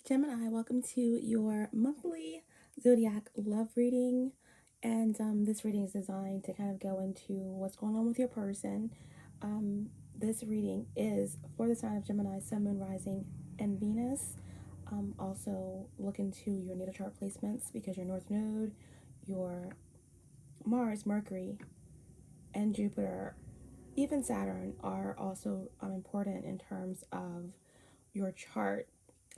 Gemini, welcome to your monthly zodiac love reading. And this reading is designed to kind of go into what's going on with your person. This reading is for the sign of Gemini, Sun, Moon, Rising, and Venus. Also, look into your natal chart placements because your North Node, your Mars, Mercury, and Jupiter, even Saturn, are also important in terms of your chart.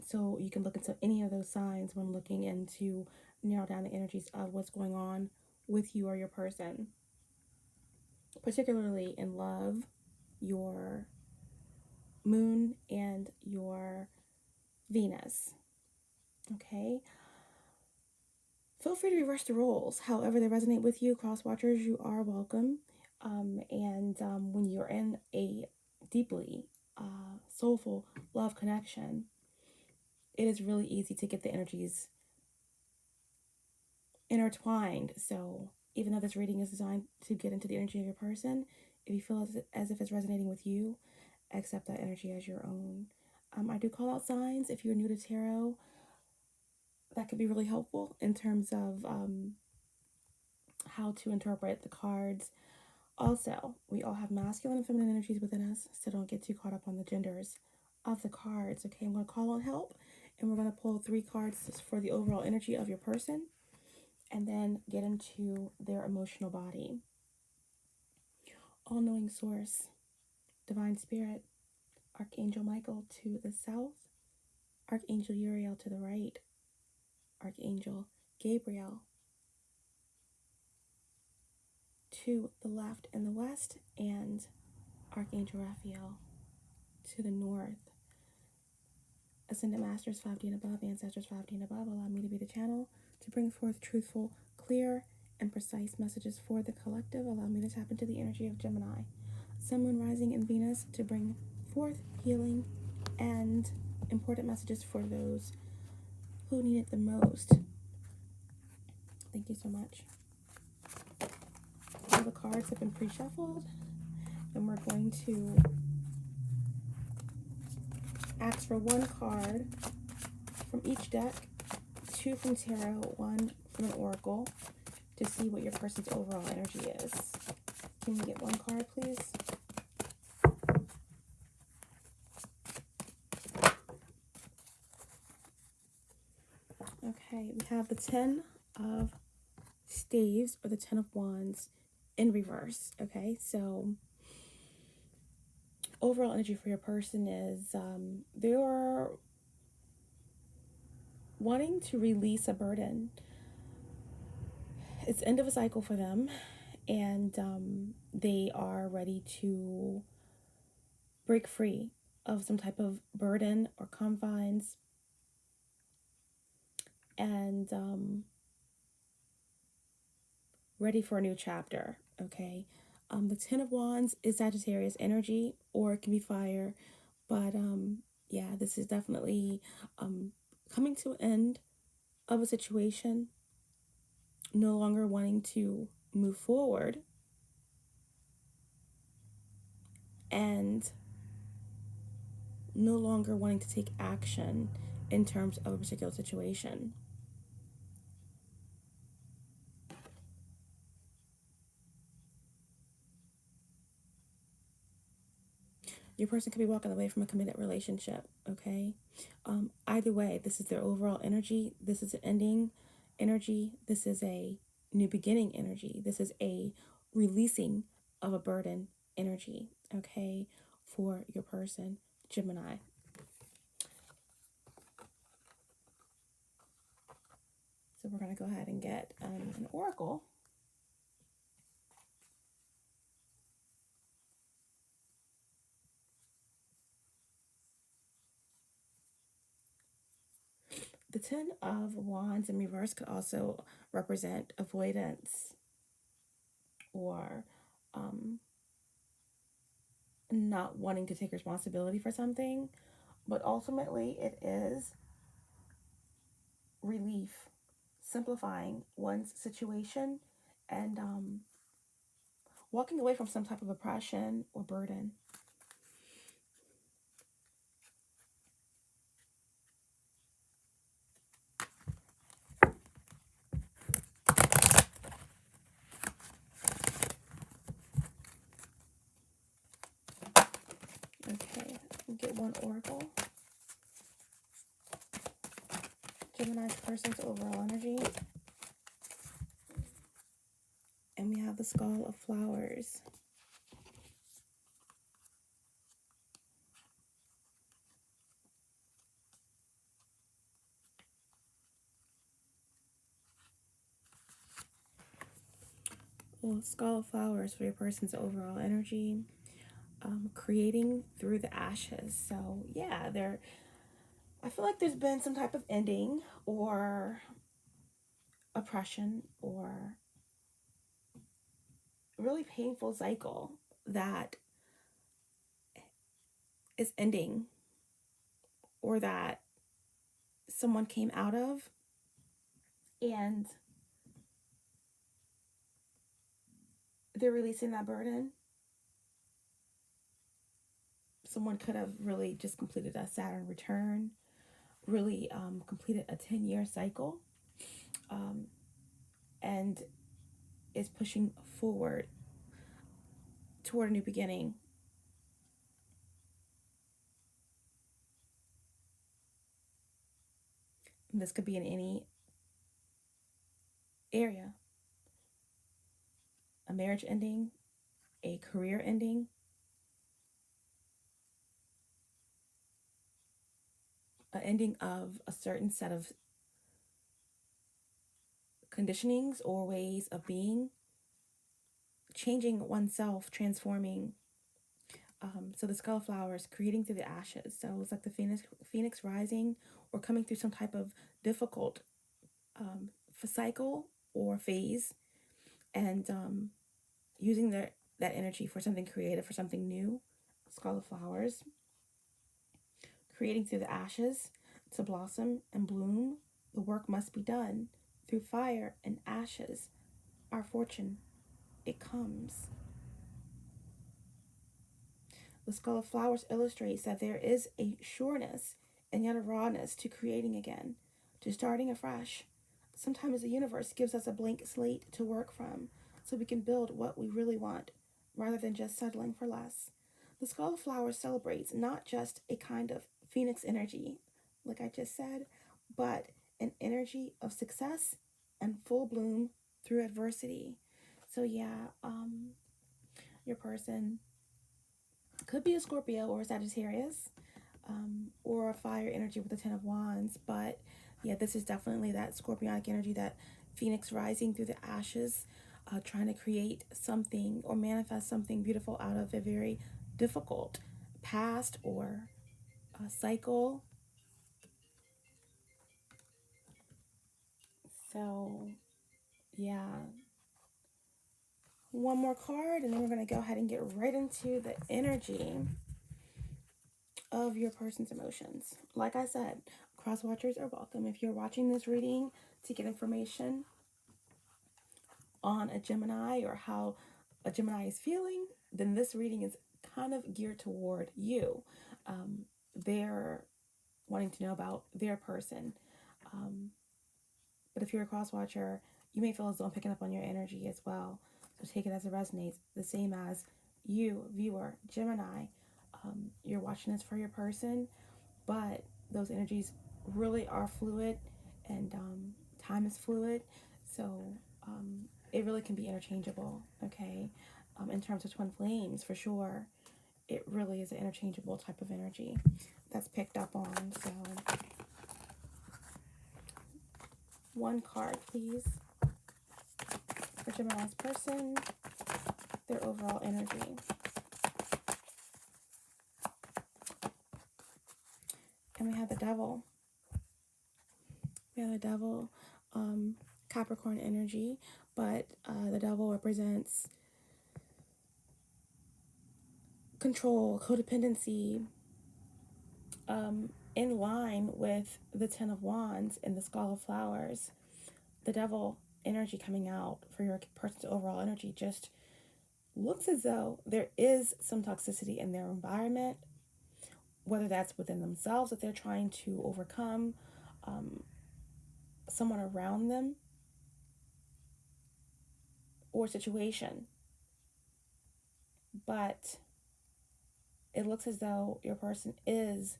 So you can look into any of those signs when looking into narrow down the energies of what's going on with you or your person, particularly in love, your moon, and your Venus. Okay. Feel free to reverse the roles. However they resonate with you, cross watchers, you are welcome. When you're in a deeply soulful love connection, it is really easy to get the energies intertwined. So even though this reading is designed to get into the energy of your person, if you feel as if it's resonating with you, accept that energy as your own. I do call out signs. If you're new to tarot, that could be really helpful in terms of how to interpret the cards. Also, we all have masculine and feminine energies within us, so don't get too caught up on the genders of the cards. Okay, I'm going to call on help, and we're going to pull 3 cards for the overall energy of your person, and then get into their emotional body. All-knowing source, divine spirit, Archangel Michael to the south, Archangel Uriel to the right, Archangel Gabriel to the left and the west, and Archangel Raphael to the north. Ascended Masters 5D and above, Ancestors 5D and above, allow me to be the channel to bring forth truthful, clear, and precise messages for the collective. Allow me to tap into the energy of Gemini, Sun, Moon, Rising, and Venus to bring forth healing and important messages for those who need it the most. Thank you so much. All the cards have been pre-shuffled, and we're going to ask for 1 card from each deck, 2 from tarot, 1 from an oracle, to see what your person's overall energy is. Can we get 1 card, please? Okay, we have the 10 of Staves, or the 10 of Wands, in reverse. Okay, so overall energy for your person is they are wanting to release a burden. It's end of a cycle for them, and they are ready to break free of some type of burden or confines, and ready for a new chapter. Okay, the 10 of Wands is Sagittarius energy, or it can be fire, but yeah, this is definitely coming to an end of a situation, no longer wanting to move forward, and no longer wanting to take action in terms of a particular situation. Your person could be walking away from a committed relationship, okay? Either way, this is their overall energy. This is an ending energy. This is a new beginning energy. This is a releasing of a burden energy, okay, for your person, Gemini. So we're going to go ahead and get an oracle. The 10 of Wands in reverse could also represent avoidance or not wanting to take responsibility for something, but ultimately it is relief, simplifying one's situation, and walking away from some type of oppression or burden. Okay, we'll get one oracle. Gemini's person's overall energy. And we have the Skull of Flowers. Well, Skull of Flowers for your person's overall energy. Creating through the ashes. So yeah, I feel like there's been some type of ending or oppression or really painful cycle that is ending, or that someone came out of, and they're releasing that burden. Someone could have really just completed a Saturn return, really completed a 10-year cycle, and is pushing forward toward a new beginning. And this could be in any area: a marriage ending, a career ending, an ending of a certain set of conditionings or ways of being, changing oneself, transforming. So the Skull of Flowers, creating through the ashes. So it's like the phoenix rising, or coming through some type of difficult cycle or phase, and using that energy for something creative, for something new. Skull of Flowers, creating through the ashes to blossom and bloom. The work must be done through fire and ashes. Our fortune, it comes. The Skull of Flowers illustrates that there is a sureness and yet a rawness to creating again, to starting afresh. Sometimes the universe gives us a blank slate to work from so we can build what we really want rather than just settling for less. The Skull of Flowers celebrates not just a kind of phoenix energy, like I just said, but an energy of success and full bloom through adversity. So yeah, your person could be a Scorpio or a Sagittarius, or a fire energy with the Ten of Wands. But yeah, this is definitely that Scorpionic energy, that phoenix rising through the ashes, trying to create something or manifest something beautiful out of a very difficult past or cycle. So yeah, one more card, and then we're going to go ahead and get right into the energy of your person's emotions. Like I said, cross watchers are welcome. If you're watching this reading to get information on a Gemini or how a Gemini is feeling, then this reading is kind of geared toward you. They're wanting to know about their person. But if you're a cross watcher, you may feel as though I'm picking up on your energy as well. So take it as it resonates. The same as you, viewer, Gemini. You're watching this for your person, but those energies really are fluid, and time is fluid. So it really can be interchangeable, okay? In terms of twin flames, for sure, it really is an interchangeable type of energy that's picked up on. So one card, please, for Gemini's person, their overall energy. And we have the Devil. We have the Devil, Capricorn energy, but the Devil represents control, codependency, in line with the Ten of Wands and the Skull of Flowers. The Devil energy coming out for your person's overall energy just looks as though there is some toxicity in their environment, whether that's within themselves that they're trying to overcome, someone around them, or situation. But it looks as though your person is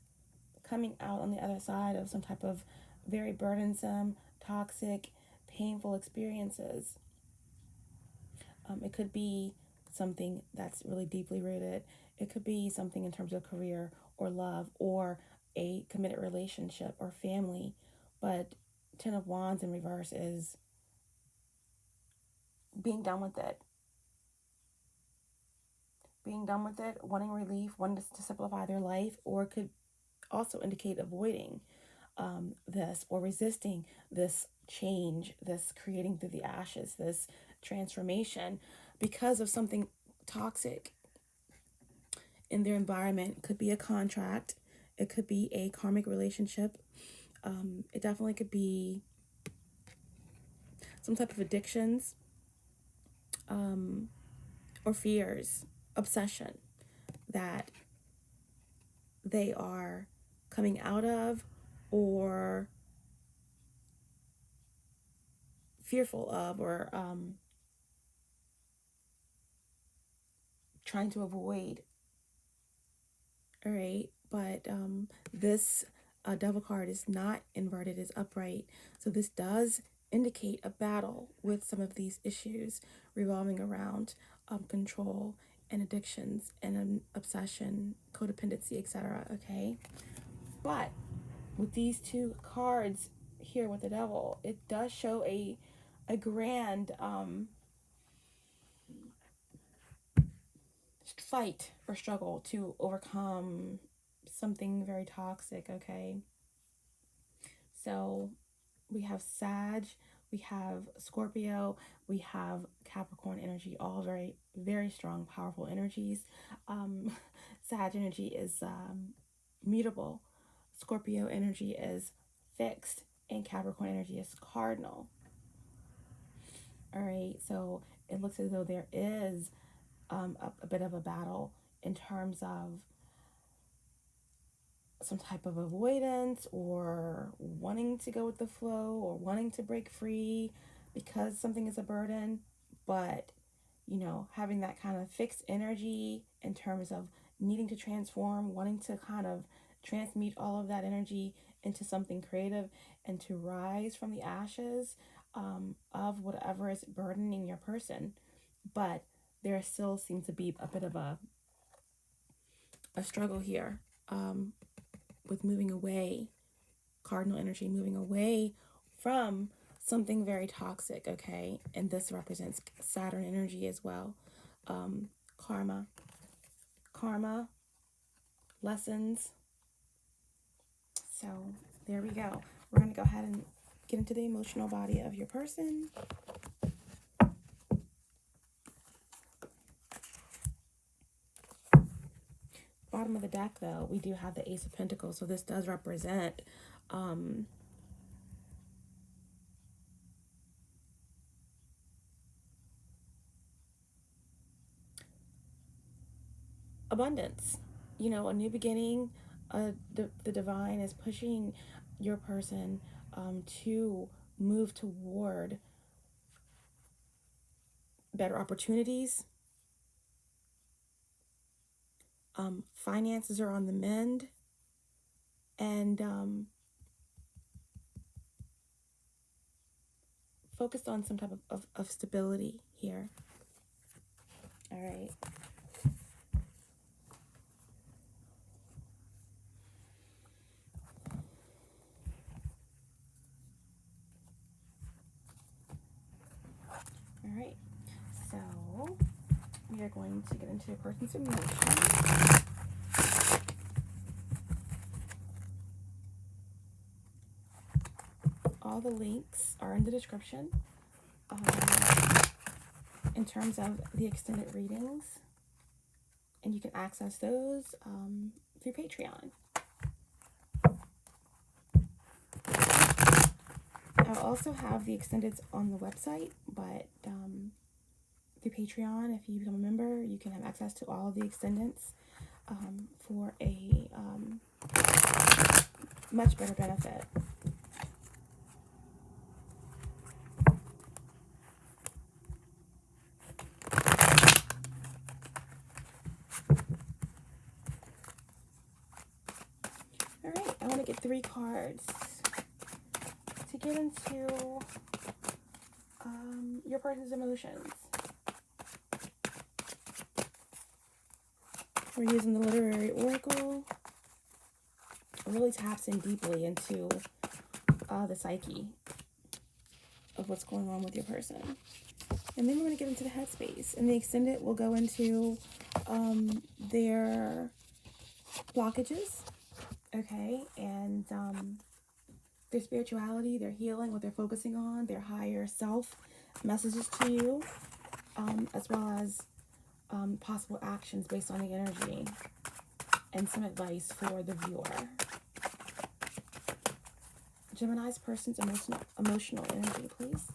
coming out on the other side of some type of very burdensome, toxic, painful experiences. It could be something that's really deeply rooted. It could be something in terms of career or love or a committed relationship or family. But Ten of Wands in reverse is being done with it. Being done with it, wanting relief, wanting to simplify their life, or it could also indicate avoiding this or resisting this change, this creating through the ashes, this transformation because of something toxic in their environment. It could be a contract, it could be a karmic relationship, it definitely could be some type of addictions or fears, obsession that they are coming out of or fearful of or trying to avoid. All right, but this devil card is not inverted, is upright. So this does indicate a battle with some of these issues revolving around control and addictions and obsession, codependency, etc. Okay, but with these two cards here with the devil, it does show a grand fight or struggle to overcome something very toxic. Okay, so we have Sag, we have Scorpio, we have Capricorn energy, all very, very strong, powerful energies. Sag energy is mutable, Scorpio energy is fixed, and Capricorn energy is cardinal. All right, so it looks as though there is a bit of a battle in terms of some type of avoidance or wanting to go with the flow or wanting to break free because something is a burden, but having that kind of fixed energy in terms of needing to transform, wanting to kind of transmute all of that energy into something creative and to rise from the ashes of whatever is burdening your person. But there still seems to be a bit of a struggle here with moving away, cardinal energy, moving away from something very toxic, okay? And this represents Saturn energy as well. Karma, lessons. So there we go. We're going to go ahead and get into the emotional body of your person. Bottom of the deck, though, we do have the Ace of Pentacles. So this does represent abundance. A new beginning. The divine is pushing your person to move toward better opportunities. Finances are on the mend. And focused on some type of stability here. All right. All right. So we are going to get into a person's emotions. All the links are in the description in terms of the extended readings, and you can access those through Patreon. I'll also have the extendeds on the website, but through Patreon, if you become a member, you can have access to all of the extendeds for a much better benefit. get 3 cards to get into your person's emotions. We're using the Literary Oracle. It really taps in deeply into the psyche of what's going on with your person. And then we're going to get into the headspace. And the extended will go into their blockages, okay, and their spirituality, their healing, what they're focusing on, their higher self messages to you, as well as possible actions based on the energy, and some advice for the viewer. Gemini's person's emotional energy, please.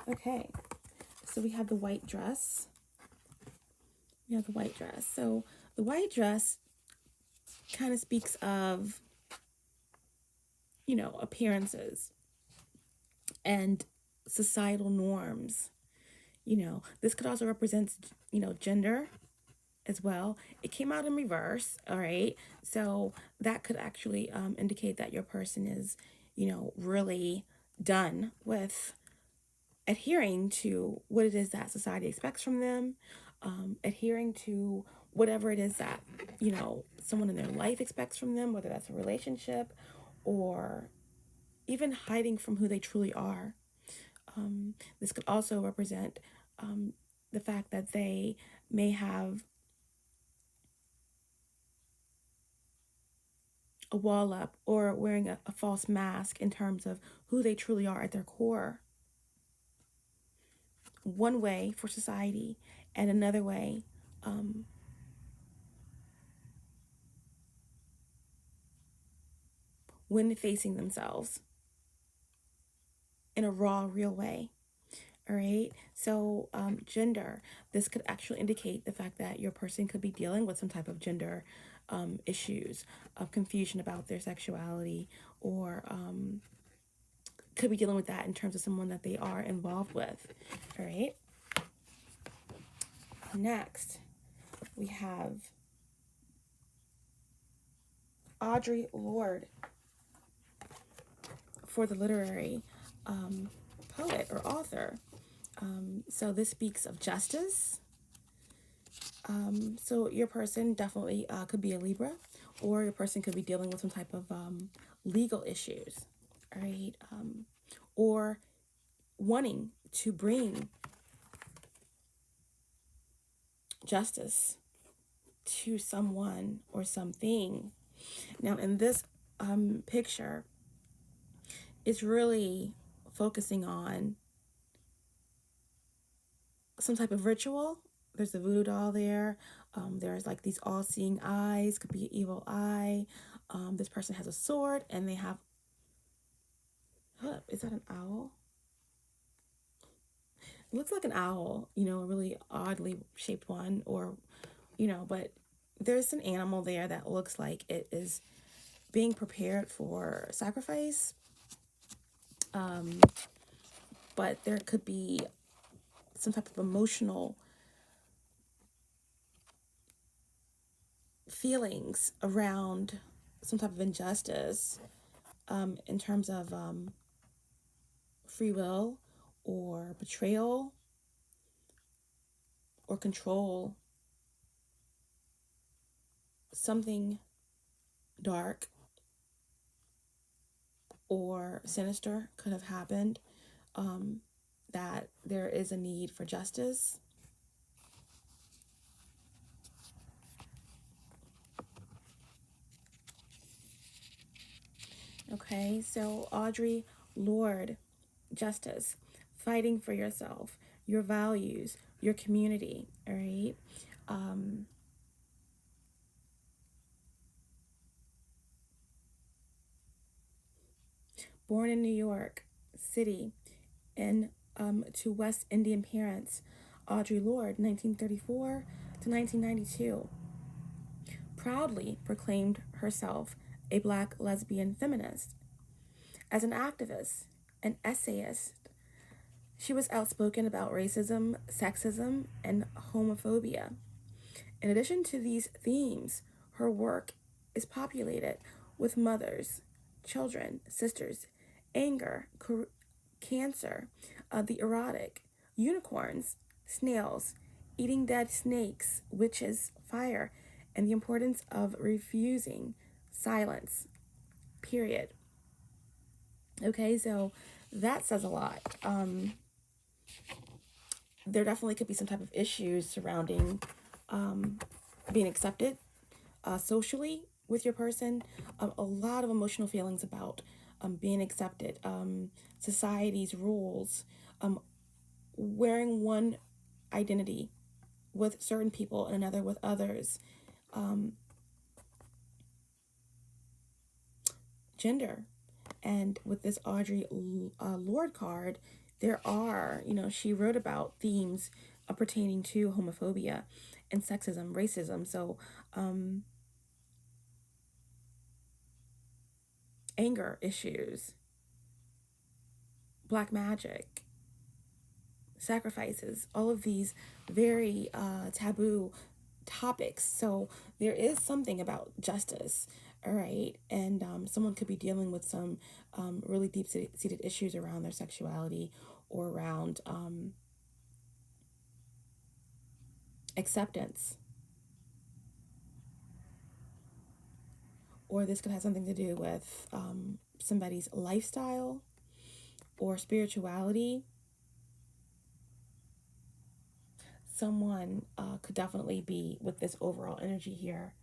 Okay, so we have the white dress. We have the white dress. So the white dress kind of speaks of, you know, appearances and societal norms. You know, this could also represent, you know, gender as well. It came out in reverse, all right? So that could actually indicate that your person is, you know, really done with adhering to what it is that society expects from them, adhering to whatever it is that, you know, someone in their life expects from them, whether that's a relationship or even hiding from who they truly are. This could also represent the fact that they may have a wall up or wearing a false mask in terms of who they truly are at their core. One way for society, and another way when facing themselves in a raw, real way. All right. So gender, this could actually indicate the fact that your person could be dealing with some type of gender issues, of confusion about their sexuality, or could be dealing with that in terms of someone that they are involved with. All right. Next, we have Audre Lorde for the literary poet or author. So this speaks of justice. So your person definitely could be a Libra, or your person could be dealing with some type of legal issues, all right? Or wanting to bring justice to someone or something. Now, in this picture, it's really focusing on some type of ritual. There's the voodoo doll there. There's like these all-seeing eyes, could be an evil eye. This person has a sword, and they have, is that an owl? It looks like an owl, you know, a really oddly shaped one, or, you know, but there's an animal there that looks like it is being prepared for sacrifice. But there could be some type of emotional feelings around some type of injustice in terms of free will or betrayal or control. Something dark or sinister could have happened, that there is a need for justice. Okay, so Audre Lorde, justice, fighting for yourself, your values, your community, all right? Born in New York City and to West Indian parents, Audre Lorde, 1934 to 1992, proudly proclaimed herself a Black lesbian feminist. As an activist and essayist, she was outspoken about racism, sexism, and homophobia, In addition to these themes, her work is populated with mothers, children, sisters, anger, cancer, the erotic, unicorns, snails, eating dead snakes, witches, fire, and the importance of refusing silence, period. Okay, so that says a lot. There definitely could be some type of issues surrounding being accepted socially with your person. A lot of emotional feelings about being accepted, society's rules, wearing one identity with certain people and another with others, gender. And with this Audre Lorde card, there are, she wrote about themes pertaining to homophobia and sexism, racism. So, anger issues, black magic, sacrifices, all of these very taboo topics. So there is something about justice, all right? And someone could be dealing with some really deep seated issues around their sexuality or around acceptance. Or this could have something to do with somebody's lifestyle or spirituality. Someone could definitely be with this overall energy here,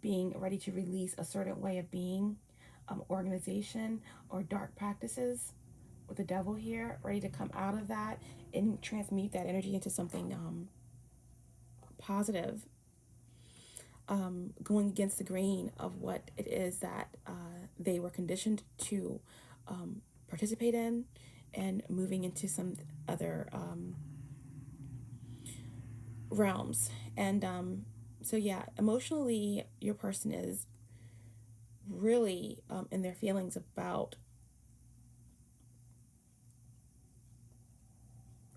being ready to release a certain way of being, organization, or dark practices with the devil here, ready to come out of that and transmute that energy into something positive, going against the grain of what it is that they were conditioned to participate in, and moving into some other realms. And so, yeah, emotionally, your person is really in their feelings about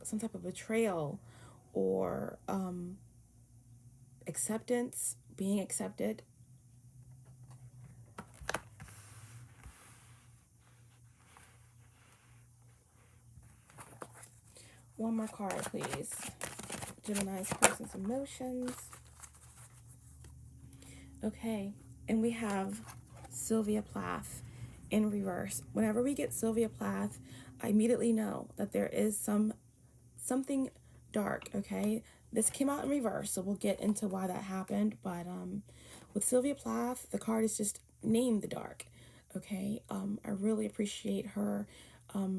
some type of betrayal or acceptance, being accepted. One more card, please. Gemini's person's emotions. Okay, and we have Sylvia Plath in reverse. Whenever we get Sylvia Plath, I immediately know that there is something dark, okay? This came out in reverse, so we'll get into why that happened. But with Sylvia Plath, the card is just named the dark, okay? I really appreciate her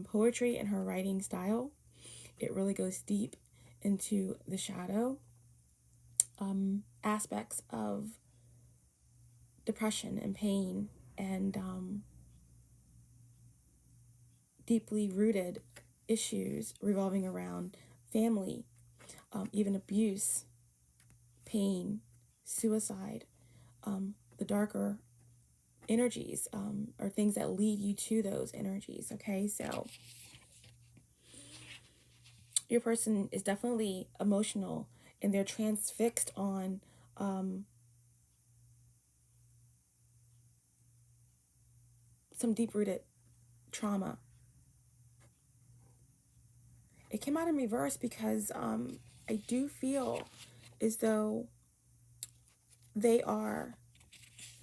poetry and her writing style. It really goes deep into the shadow aspects of depression and pain and deeply rooted issues revolving around family, even abuse, pain, suicide, the darker energies are things that lead you to those energies. Okay, so your person is definitely emotional and they're transfixed on some deep-rooted trauma. It came out in reverse because I do feel as though they are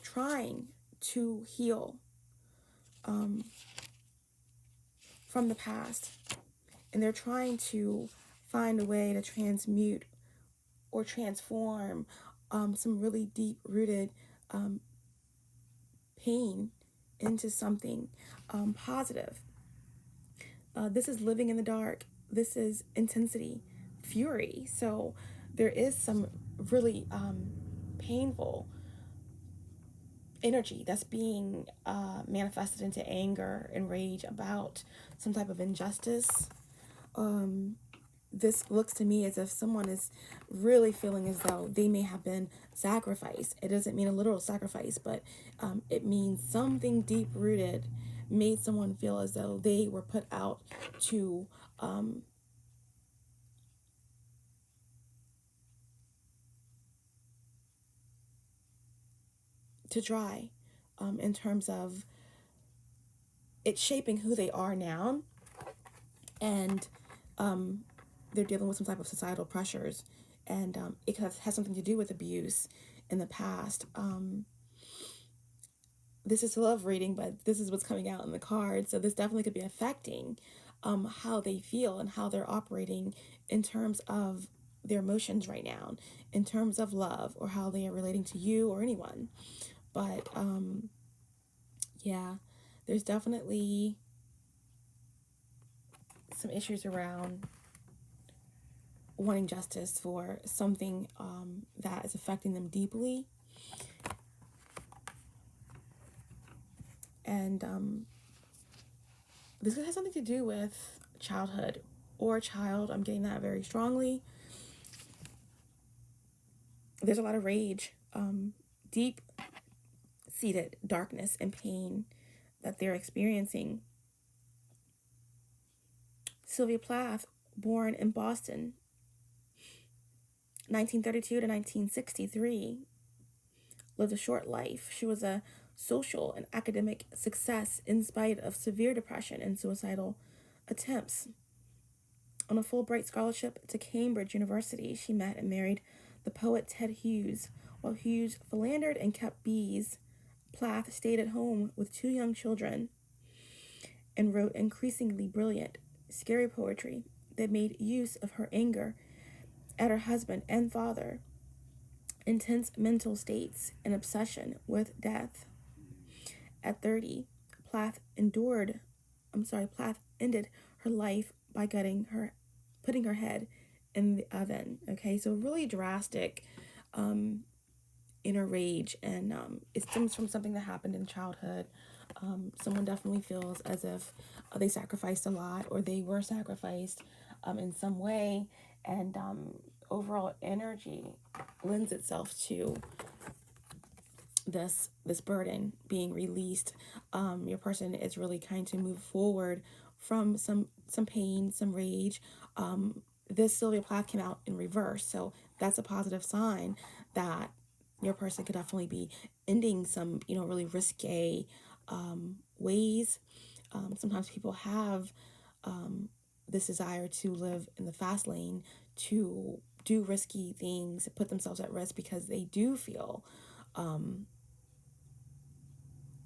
trying to heal from the past, and they're trying to find a way to transmute or transform some really deep-rooted pain into something positive. This is living in the dark. This is intensity, fury. So there is some really painful energy that's being manifested into anger and rage about some type of injustice. This looks to me as if someone is really feeling as though they may have been sacrificed. It doesn't mean a literal sacrifice, but it means something deep rooted made someone feel as though they were put out to to dry, in terms of it's shaping who they are now, and they're dealing with some type of societal pressures, and it has something to do with abuse in the past. This is a love reading, but this is what's coming out in the card, so this definitely could be affecting how they feel and how they're operating in terms of their emotions right now, in terms of love, or how they are relating to you or anyone. But yeah, there's definitely some issues around wanting justice for something that is affecting them deeply. And this has something to do with childhood or child. I'm getting that very strongly. There's a lot of rage, deep-seated darkness and pain that they're experiencing. Sylvia Plath, born in Boston, 1932 to 1963, lived a short life. She was a social and academic success in spite of severe depression and suicidal attempts. On a Fulbright scholarship to Cambridge University, she met and married the poet Ted Hughes. While Hughes philandered and kept bees, Plath stayed at home with 2 young children and wrote increasingly brilliant, scary poetry that made use of her anger at her husband and father, intense mental states, and obsession with death. At 30, Plath ended her life by putting her head in the oven. Okay, so really drastic inner rage, and it stems from something that happened in childhood. Someone definitely feels as if they sacrificed a lot, or they were sacrificed in some way, and overall energy lends itself to this burden being released. Your person is really trying to move forward from some pain, some rage. This Sylvia Plath came out in reverse, so that's a positive sign that your person could definitely be ending some, really risque ways. Sometimes people have this desire to live in the fast lane, to do risky things, put themselves at risk because they do feel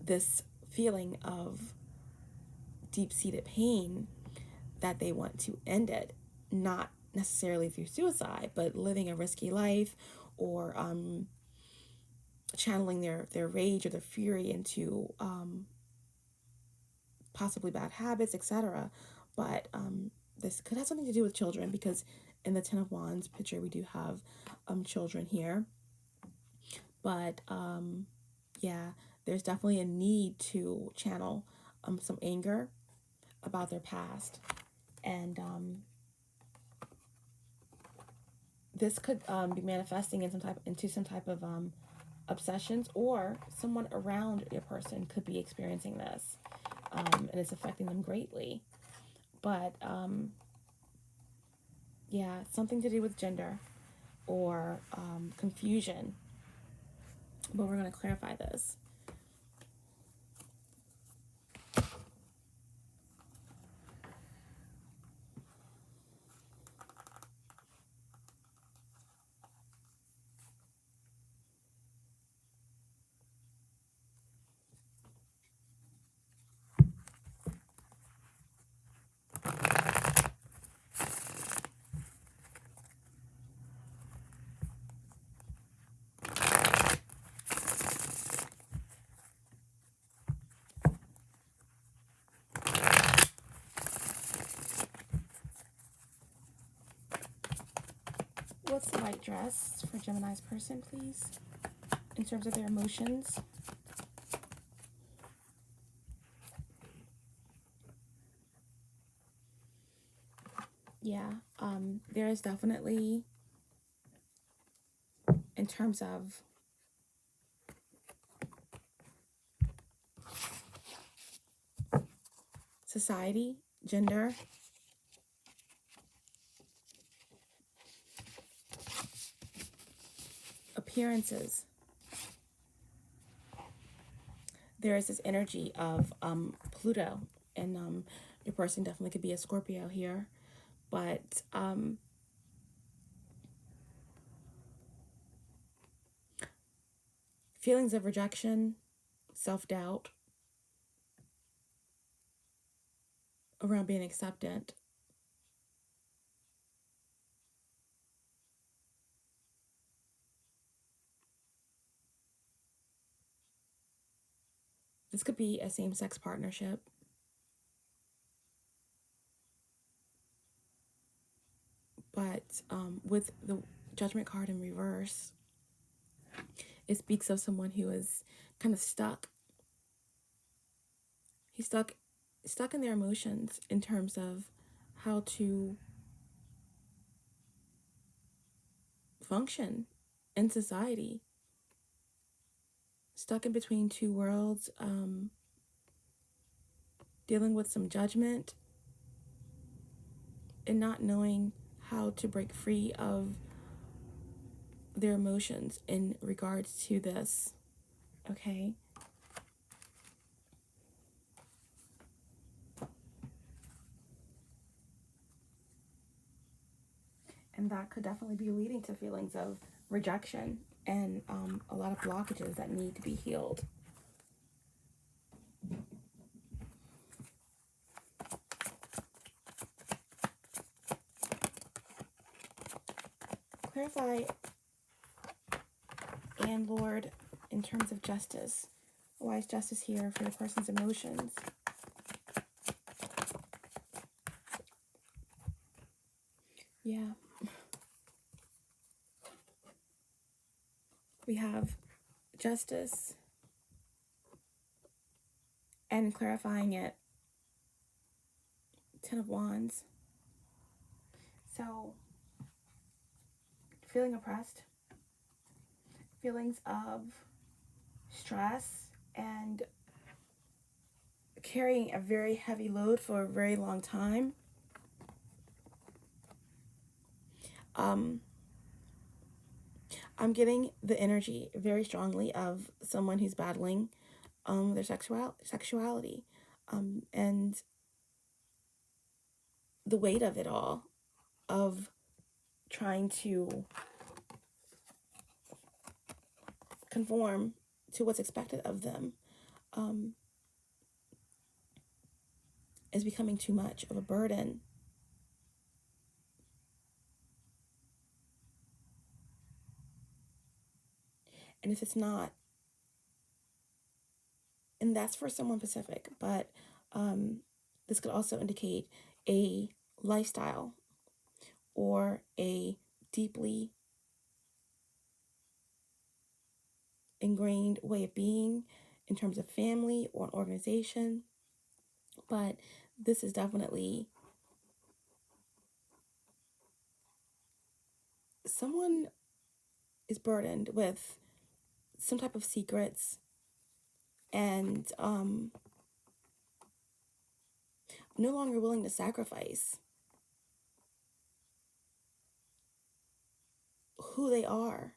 this feeling of deep-seated pain that they want to end it, not necessarily through suicide, but living a risky life, or channeling their rage or their fury into possibly bad habits, etc. But this could have something to do with children, because in the Ten of Wands picture we do have children here. But yeah, there's definitely a need to channel some anger about their past, and this could be manifesting in some type of obsessions, or someone around your person could be experiencing this, and it's affecting them greatly. But yeah, something to do with gender or confusion. But we're going to clarify this. What's the white dress for Gemini's person, please, in terms of their emotions? Yeah, there is definitely, in terms of society, gender, appearances, there is this energy of Pluto, and your person definitely could be a Scorpio here, but feelings of rejection, self-doubt around being accepted. This could be a same-sex partnership. But with the Judgment card in reverse, it speaks of someone who is kind of stuck. He's stuck in their emotions in terms of how to function in society. Stuck in between two worlds, dealing with some judgment and not knowing how to break free of their emotions in regards to this. Okay. And that could definitely be leading to feelings of rejection and a lot of blockages that need to be healed. Clarify, and Lord, in terms of justice. Why is justice here for the person's emotions? Yeah. We have justice and clarifying it. 10 of Wands. So, feeling oppressed, feelings of stress, and carrying a very heavy load for a very long time. I'm getting the energy very strongly of someone who's battling their sexuality and the weight of it all, of trying to conform to what's expected of them, is becoming too much of a burden. And if it's not, and that's for someone specific, but this could also indicate a lifestyle or a deeply ingrained way of being in terms of family or an organization. But this is definitely someone is burdened with some type of secrets and no longer willing to sacrifice who they are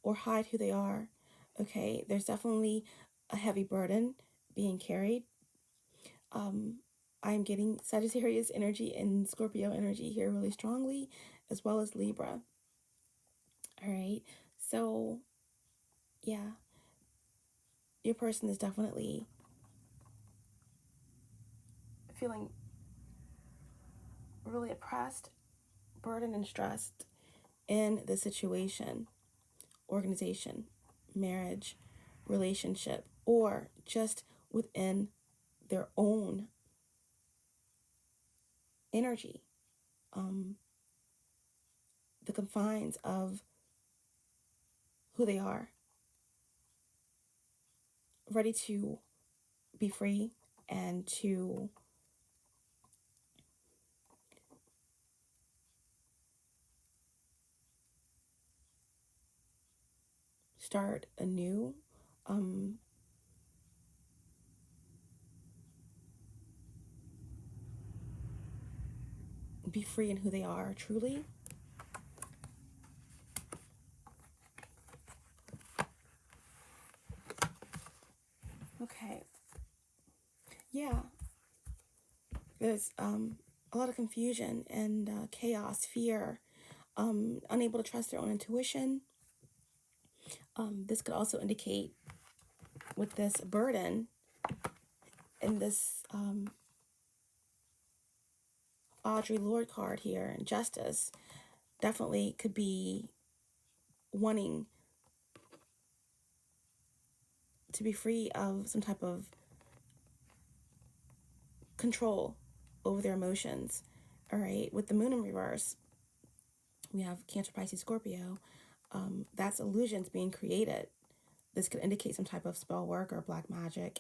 or hide who they are. Okay, there's definitely a heavy burden being carried. I'm getting Sagittarius energy and Scorpio energy here really strongly, as well as Libra. All right, so yeah, your person is definitely feeling really oppressed, burdened, and stressed in the situation, organization, marriage, relationship, or just within their own energy, the confines of who they are, ready to be free and to start anew. Be free in who they are truly. Okay. Yeah. There's a lot of confusion and chaos, fear, unable to trust their own intuition. This could also indicate with this burden in this Audrey Lorde card here, and justice, definitely could be wanting to be free of some type of control over their emotions. All right, with the moon in reverse, we have Cancer, Pisces, Scorpio. That's illusions being created. This could indicate some type of spell work or black magic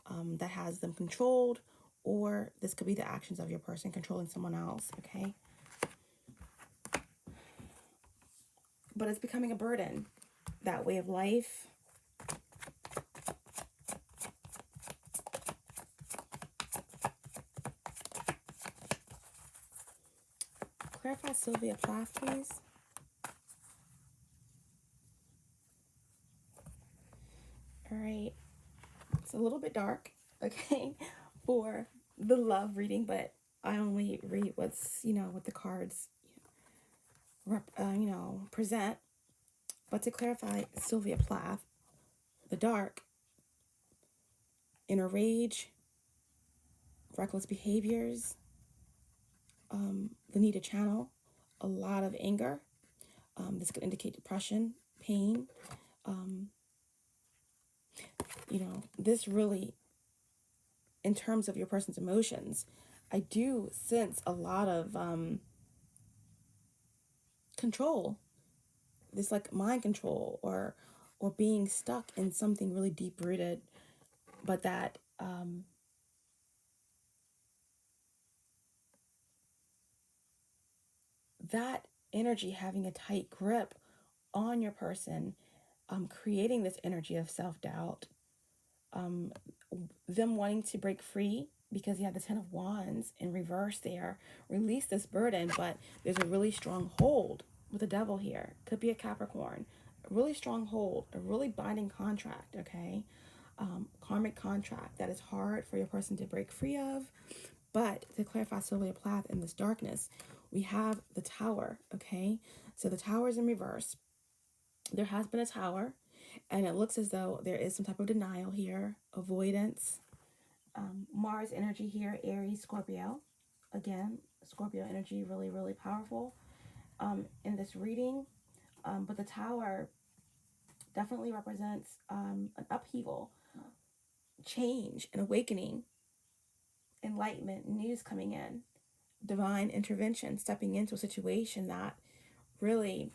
that has them controlled, or this could be the actions of your person controlling someone else, okay? But it's becoming a burden, that way of life. Clarify Sylvia Plath, please. All right. It's a little bit dark, okay, for the love reading, but I only read what's, what the cards, present. But to clarify, Sylvia Plath, the dark, inner rage, reckless behaviors, the need to channel a lot of anger. This could indicate depression, pain. This really, in terms of your person's emotions, I do sense a lot of control. This like mind control, or being stuck in something really deep rooted, but that that energy having a tight grip on your person, creating this energy of self-doubt, them wanting to break free, because you have the Ten of Wands in reverse there, release this burden, but there's a really strong hold with the Devil here. Could be a Capricorn. A really strong hold, a really binding contract, okay? Karmic contract that is hard for your person to break free of. But to clarify Sylvia Plath in this darkness, we have the Tower, okay? So the Tower is in reverse. There has been a Tower, and it looks as though there is some type of denial here, avoidance. Mars energy here, Aries, Scorpio. Again, Scorpio energy really, really powerful in this reading. But the Tower definitely represents an upheaval, change, an awakening, enlightenment, news coming in, divine intervention, stepping into a situation that really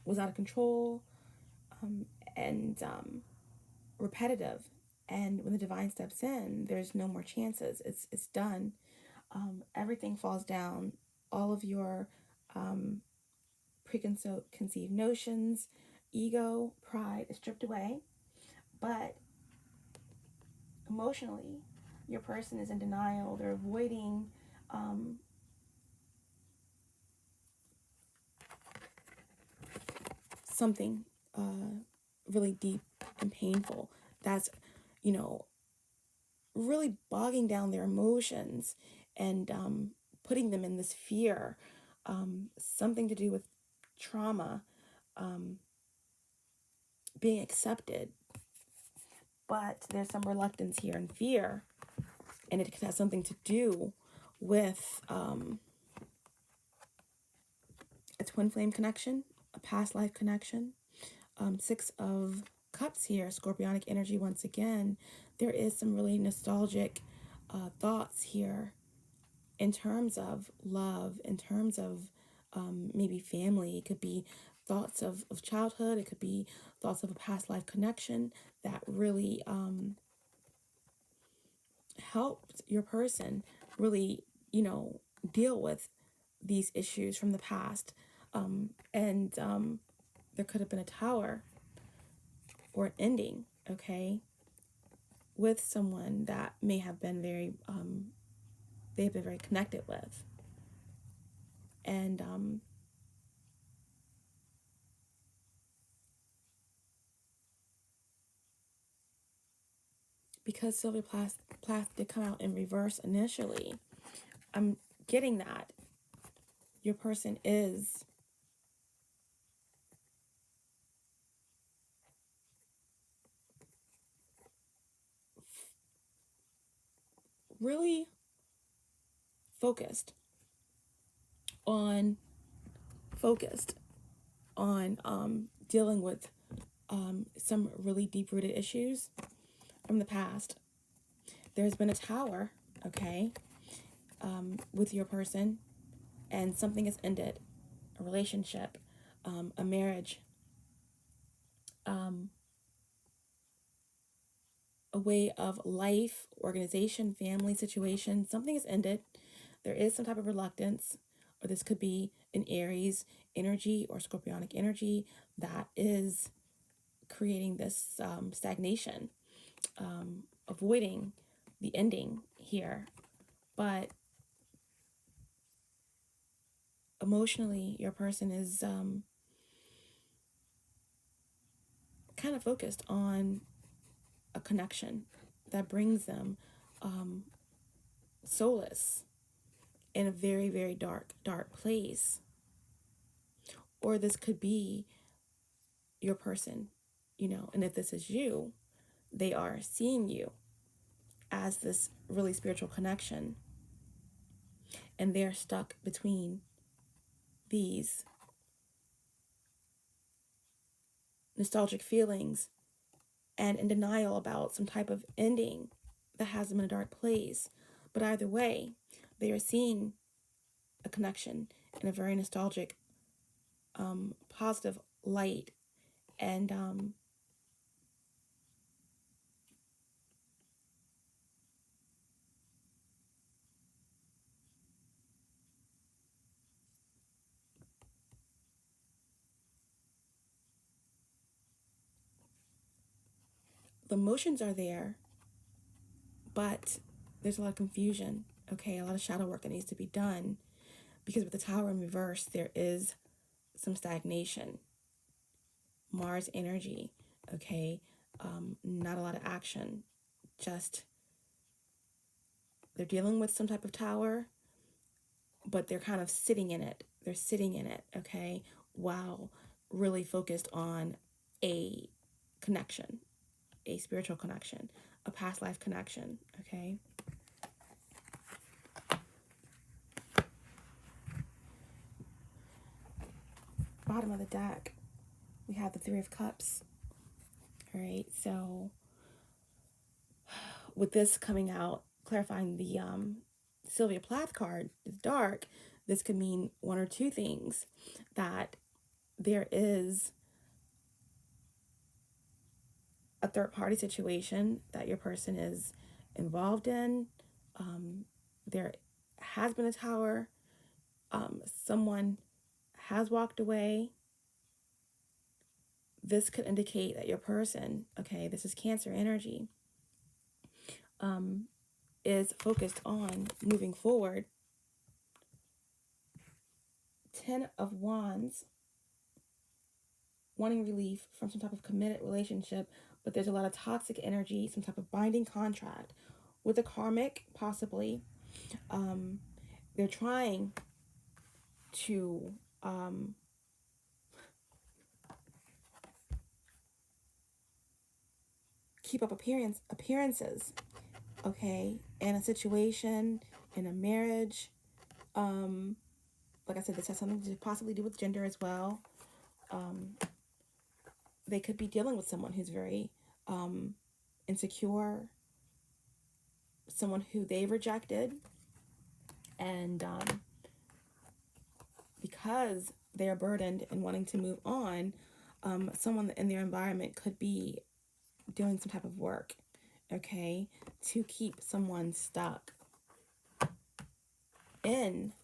was out of control and repetitive. And when the divine steps in, there's no more chances. It's done. Everything falls down. All of your preconceived notions, ego, pride is stripped away. But emotionally, your person is in denial. They're avoiding something really deep and painful that's, really bogging down their emotions and putting them in this fear, something to do with trauma, being accepted. But there's some reluctance here and fear, and it could have something to do with a twin flame connection, a past life connection. Six of Cups here, Scorpionic energy once again. There is some really nostalgic thoughts here in terms of love, in terms of maybe family. It could be thoughts of childhood. It could be thoughts of a past life connection that really helped your person really, deal with these issues from the past. And there could have been a Tower or an ending, okay, with someone that may have been they've been very connected with. And because Sylvia Plath did come out in reverse initially, I'm getting that your person is really focused on dealing with some really deep-rooted issues from the past. There's been a tower, okay, with your person, and something has ended, a relationship, a marriage, a way of life, organization, family situation. Something has ended. There is some type of reluctance, or this could be an Aries energy or Scorpionic energy that is creating this stagnation, avoiding the ending here. But emotionally, your person is kind of focused on a connection that brings them solace in a very, very dark place. Or this could be your person, you know, and if this is you, they are seeing you as this really spiritual connection, and they're stuck between these nostalgic feelings and in denial about some type of ending that has them in a dark place. But either way, they are seeing a connection in a very nostalgic, positive light. And the emotions are there, but there's a lot of confusion, okay, a lot of shadow work that needs to be done, because with the tower in reverse, there is some stagnation, Mars energy, okay, not a lot of action, just they're dealing with some type of tower, but they're kind of sitting in it. They're sitting in it, okay, while really focused on a connection, a spiritual connection, a past life connection, okay? Bottom of the deck, we have the Three of Cups, all right? So with this coming out, clarifying the Sylvia Plath card, is dark, this could mean one or two things, that there is a third party situation that your person is involved in. There has been a tower. Someone has walked away. This could indicate that your person, okay, this is Cancer energy, is focused on moving forward. 10 of Wands, wanting relief from some type of committed relationship, but there's a lot of toxic energy, some type of binding contract with a karmic, possibly. They're trying to keep up appearances, okay, in a situation, in a marriage. Like I said, this has something to possibly do with gender as well. They could be dealing with someone who's very insecure, someone who they rejected, and because they are burdened and wanting to move on, someone in their environment could be doing some type of work, okay, to keep someone stuck in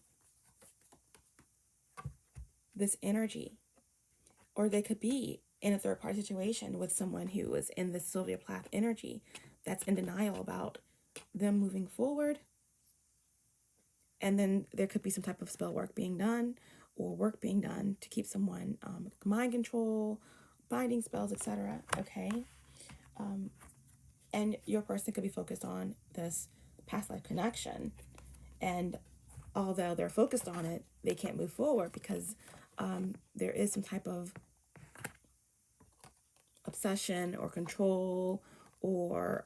this energy. Or they could be in a third party situation with someone who is in this Sylvia Plath energy that's in denial about them moving forward. And then there could be some type of spell work being done or work being done to keep someone, mind control, binding spells, etc. Okay. And your person could be focused on this past life connection. And although they're focused on it, they can't move forward because there is some type of obsession or control or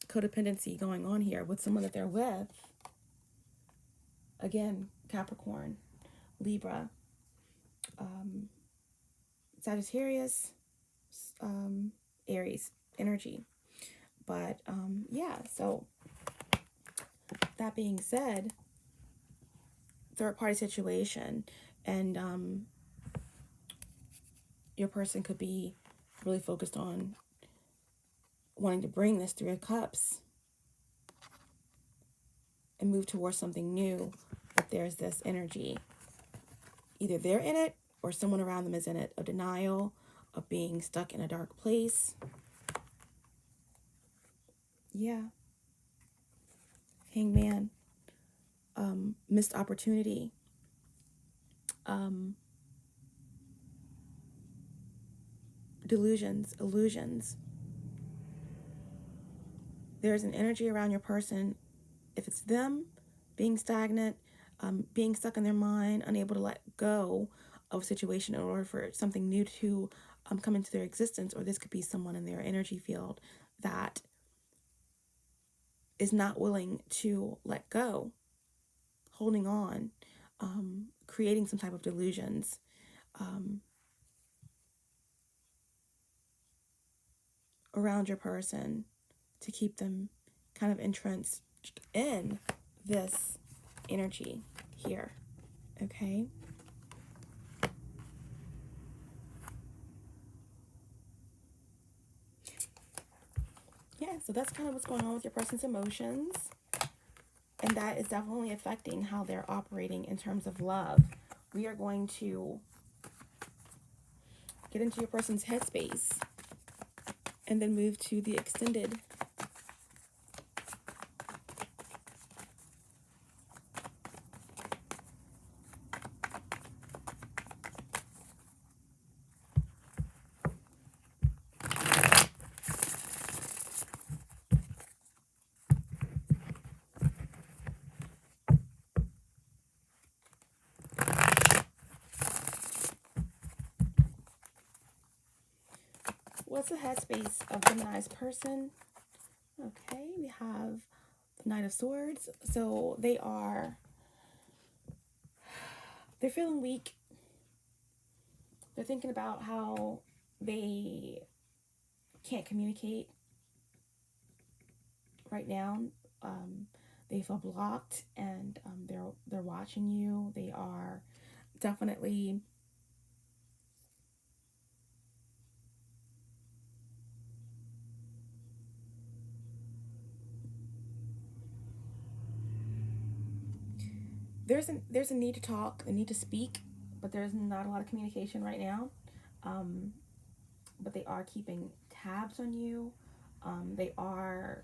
codependency going on here with someone that they're with. Again, Capricorn, Libra, Sagittarius, Aries energy. But yeah, so that being said, third party situation, and your person could be really focused on wanting to bring this Three of Cups and move towards something new. But there's this energy, either they're in it or someone around them is in it, of denial, of being stuck in a dark place. Yeah. Hangman. Missed opportunity. Delusions, illusions. There's an energy around your person. If it's them being stagnant, being stuck in their mind, unable to let go of a situation in order for something new to come into their existence, or this could be someone in their energy field that is not willing to let go, holding on, creating some type of delusions. Around your person to keep them kind of entrenched in this energy here. Okay. Yeah, so that's kind of what's going on with your person's emotions. And that is definitely affecting how they're operating in terms of love. We are going to get into your person's headspace and then move to the extended what's the headspace of Gemini's person? Okay, we have the Knight of Swords. So they're feeling weak. They're thinking about how they can't communicate right now. They feel blocked, and they're watching you. They are definitely there's a need to talk, a need to speak, but there's not a lot of communication right now. But they are keeping tabs on you. They are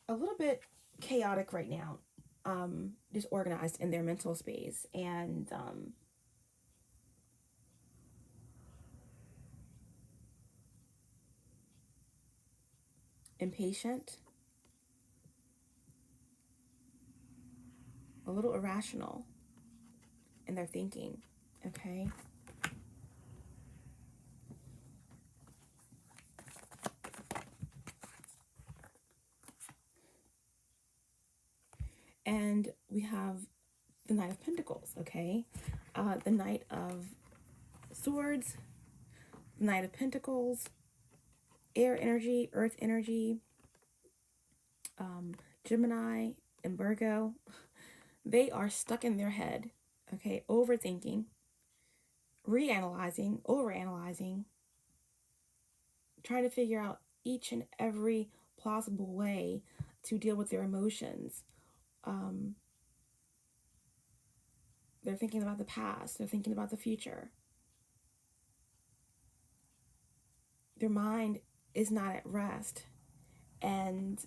a little bit chaotic right now, disorganized in their mental space, and impatient, a little irrational in their thinking. Okay. And we have the Knight of Pentacles. Okay. The Knight of Swords, the Knight of Pentacles, air energy, earth energy, Gemini and Virgo. They are stuck in their head. Okay. Overthinking, reanalyzing, overanalyzing, trying to figure out each and every plausible way to deal with their emotions. They're thinking about the past. They're thinking about the future. Their mind is not at rest. And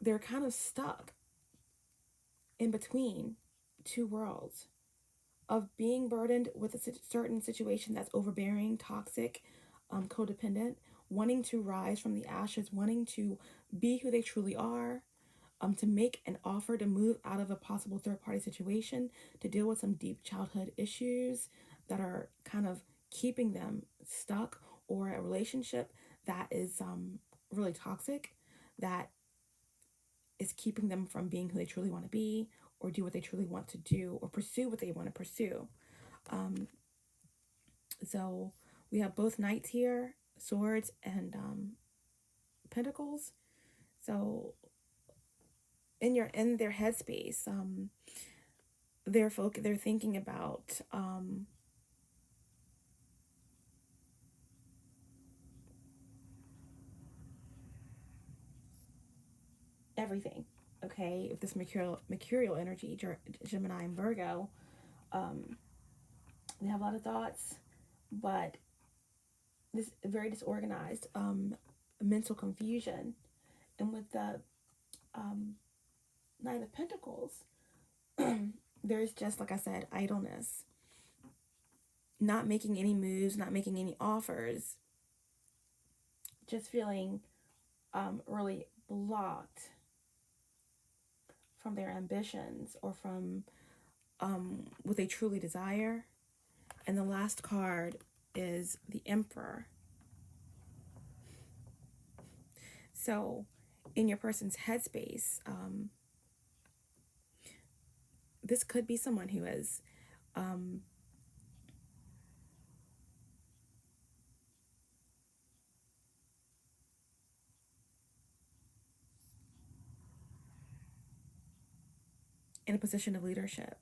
they're kind of stuck in between two worlds of being burdened with a certain situation that's overbearing, toxic, codependent, wanting to rise from the ashes, wanting to be who they truly are, to make an offer to move out of a possible third-party situation, to deal with some deep childhood issues that are kind of keeping them stuck, or a relationship that is really toxic, that is keeping them from being who they truly want to be, or do what they truly want to do, or pursue what they want to pursue. So we have both knights here, swords and pentacles. So in their headspace, they're thinking about everything. Okay, if this mercurial energy, Gemini and Virgo, they have a lot of thoughts, but this very disorganized, mental confusion. And with the Nine of Pentacles, there's just, like I said, idleness, not making any moves, not making any offers, just feeling really blocked from their ambitions or from what they truly desire. And the last card is the Emperor. So in your person's headspace, this could be someone who is in a position of leadership,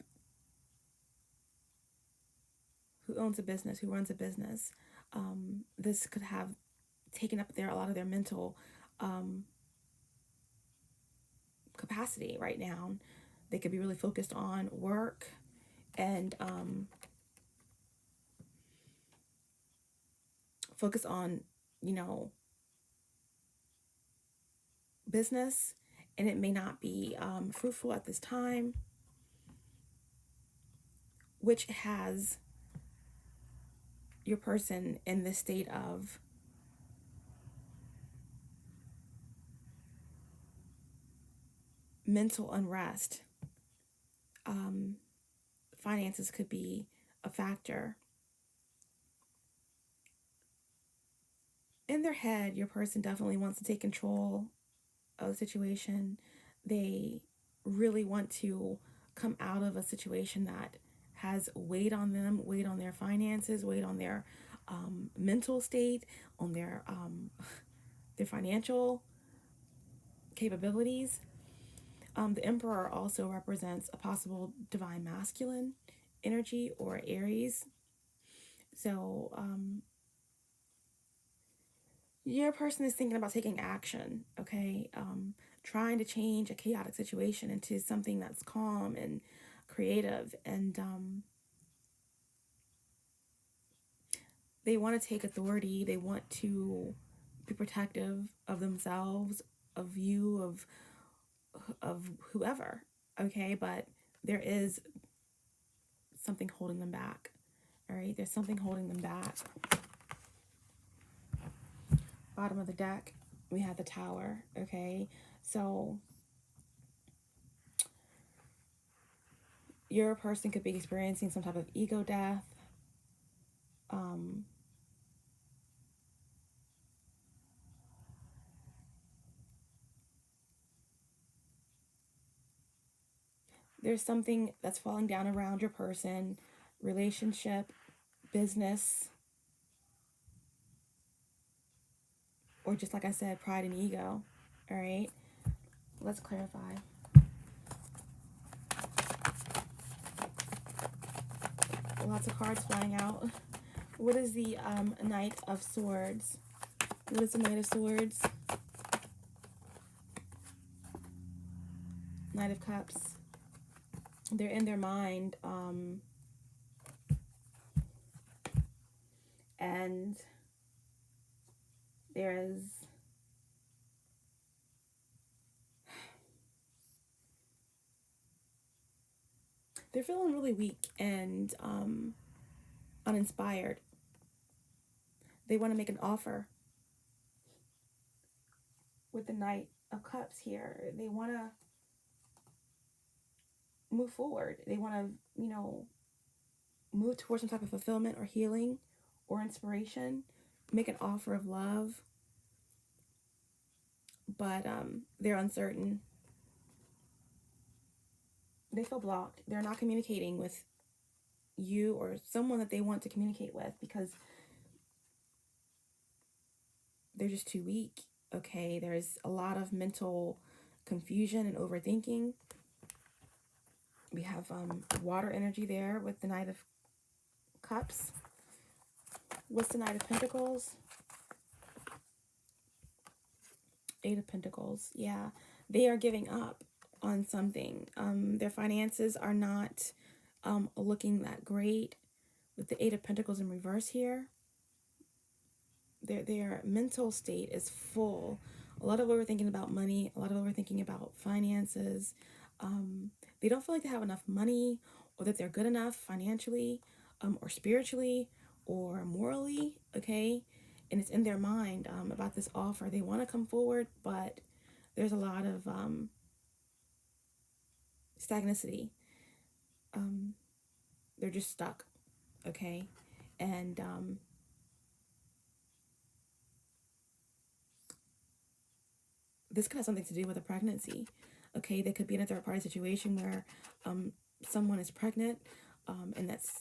who owns a business, who runs a business. This could have taken up a lot of their mental capacity right now. They could be really focused on work and focus on, business, and it may not be fruitful at this time, which has your person in this state of mental unrest. Finances could be a factor. In their head, your person definitely wants to take control of the situation. They really want to come out of a situation that has weighed on them, weighed on their finances, weighed on their mental state, on their financial capabilities. The Emperor also represents a possible divine masculine energy, or Aries. So your person is thinking about taking action, okay? Trying to change a chaotic situation into something that's calm and creative. And they want to take authority. They want to be protective of themselves, of you, of whoever, okay? But there is something holding them back, all right? There's something holding them back. Bottom of the deck, we have the Tower, okay? So your person could be experiencing some type of ego death. There's something that's falling down around your person, relationship, business, or just like I said, pride and ego. All right, let's clarify. Lots of cards flying out. What is the Knight of Swords? What is the Knight of Swords? Knight of Cups. They're in their mind, and there is They're feeling really weak and uninspired. They want to make an offer with the Knight of Cups here. They want to move forward. They want to, move towards some type of fulfillment or healing or inspiration, make an offer of love, but they're uncertain. They feel blocked. They're not communicating with you or someone that they want to communicate with because they're just too weak. Okay, there's a lot of mental confusion and overthinking. We have water energy there with the Knight of Cups. What's the Knight of Pentacles? Eight of Pentacles. Yeah, they are giving up on something. Their finances are not looking that great with the Eight of Pentacles in reverse here. Their mental state is full. A lot of overthinking about money, a lot of overthinking about finances. They don't feel like they have enough money or that they're good enough financially or spiritually or morally, okay? And it's in their mind about this offer. They want to come forward, but there's a lot of stagnicity. They're just stuck, okay? And this could have something to do with a pregnancy. Okay, they could be in a third party situation where someone is pregnant and that's,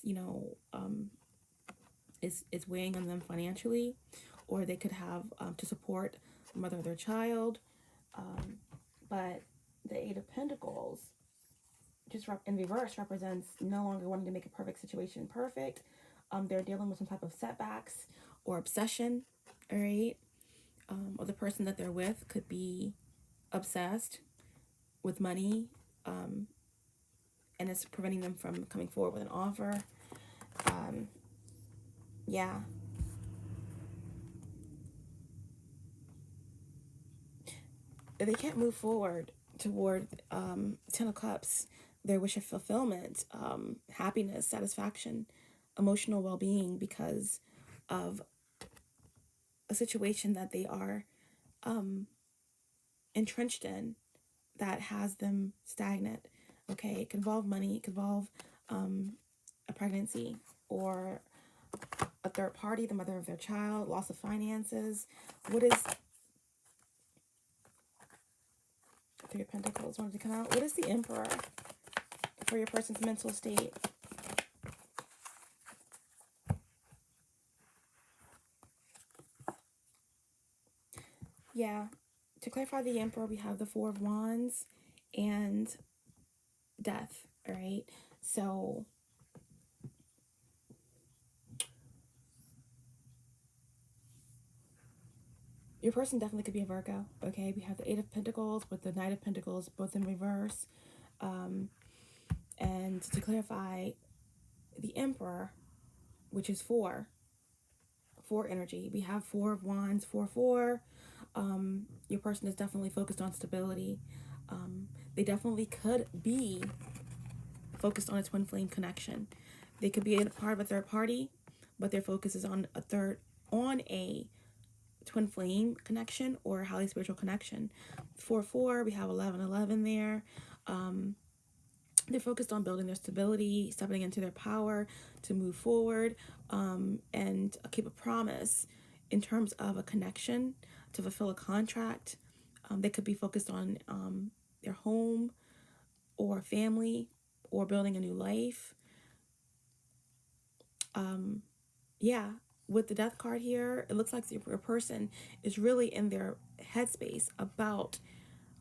is weighing on them financially, or they could have to support the mother of their child. But the Eight of Pentacles, just in reverse, represents no longer wanting to make a perfect situation perfect. They're dealing with some type of setbacks or obsession, all right? Or the person that they're with could be obsessed with money, and it's preventing them from coming forward with an offer. Yeah. They can't move forward toward Ten of Cups, their wish of fulfillment, happiness, satisfaction, emotional well-being, because of a situation that they are entrenched in that has them stagnant. Okay, it could involve money, it could involve a pregnancy or a third party, the mother of their child, loss of finances. What is Three of Pentacles wanted to come out? What is the Emperor for your person's mental state? Yeah, to clarify the Emperor, we have the Four of Wands and Death, all right? So your person definitely could be a Virgo, okay? We have the Eight of Pentacles with the Knight of Pentacles, both in reverse. And to clarify, the Emperor, which is four energy. We have Four of Wands, 4. Your person is definitely focused on stability. They definitely could be focused on a twin flame connection. They could be a part of a third party, but their focus is on a twin flame connection or highly spiritual connection. 4, we have 11 there. They're focused on building their stability, stepping into their power to move forward, and keep a promise in terms of a connection, to fulfill a contract. They could be focused on their home or family or building a new life. Yeah, with the Death card here, it looks like your person is really in their headspace about,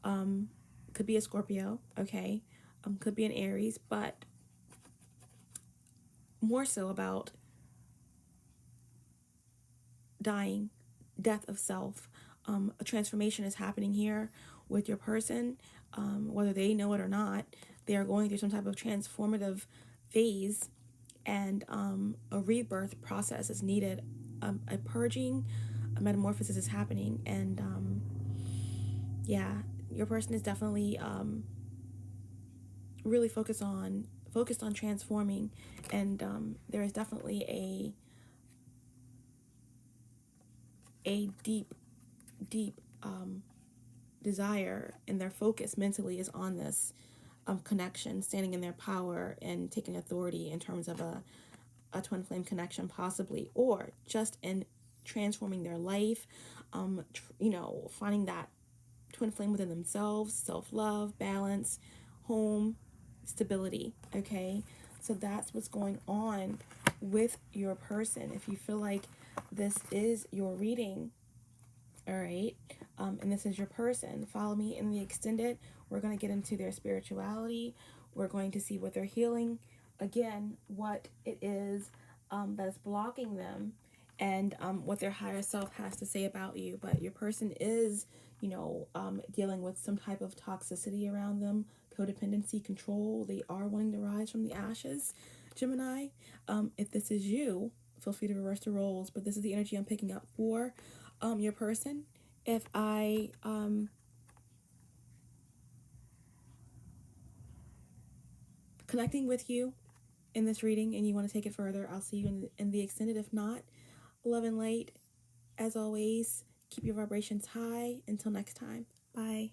could be a Scorpio, okay, could be an Aries, but more so about dying, death of self. A transformation is happening here with your person, whether they know it or not. They are going through some type of transformative phase, and a rebirth process is needed. A purging, a metamorphosis is happening, and yeah, your person is definitely really focused on focused on transforming, and there is definitely a deep desire, and their focus mentally is on this connection, standing in their power and taking authority in terms of a twin flame connection, possibly, or just in transforming their life, finding that twin flame within themselves, self-love, balance, home, stability. Okay, so that's what's going on with your person. If you feel like this is your reading, all right, and this is your person, follow me in the extended. We're going to get into their spirituality. We're going to see what they're healing, again, what it is that's blocking them, and what their higher self has to say about you. But your person is, dealing with some type of toxicity around them, codependency, control. They are wanting to rise from the ashes, Gemini. If this is you, feel free to reverse the roles, but this is the energy I'm picking up for your person. If I connecting with you in this reading and you want to take it further, I'll see you in the extended. If not, love and light as always. Keep your vibrations high. Until next time, bye.